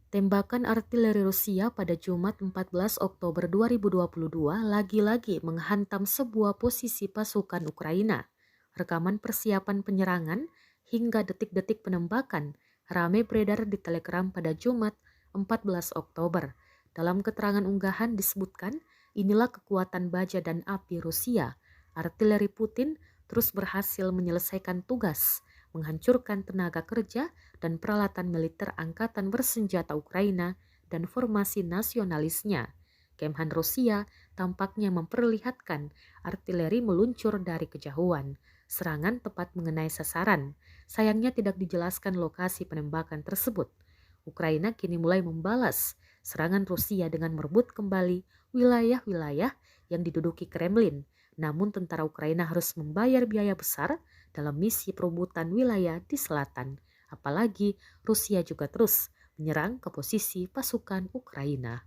Tembakan artileri Rusia pada Jumat 14 Oktober 2022 lagi-lagi menghantam sebuah posisi pasukan Ukraina. Rekaman persiapan penyerangan hingga detik-detik penembakan ramai beredar di Telegram pada Jumat 14 Oktober. Dalam keterangan unggahan disebutkan, inilah kekuatan baja dan api Rusia. Artileri Putin terus berhasil menyelesaikan tugas, menghancurkan tenaga kerja dan peralatan militer angkatan bersenjata Ukraina dan formasi nasionalisnya. Kemhan Rusia tampaknya memperlihatkan artileri meluncur dari kejauhan. Serangan tepat mengenai sasaran. Sayangnya tidak dijelaskan lokasi penembakan tersebut. Ukraina kini mulai membalas serangan Rusia dengan merebut kembali wilayah-wilayah yang diduduki Kremlin. Namun tentara Ukraina harus membayar biaya besar dalam misi perebutan wilayah di selatan. Apalagi Rusia juga terus menyerang ke posisi pasukan Ukraina.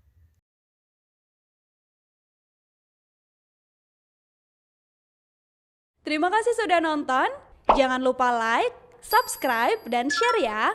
Terima kasih sudah nonton. Jangan lupa like, subscribe, dan share ya.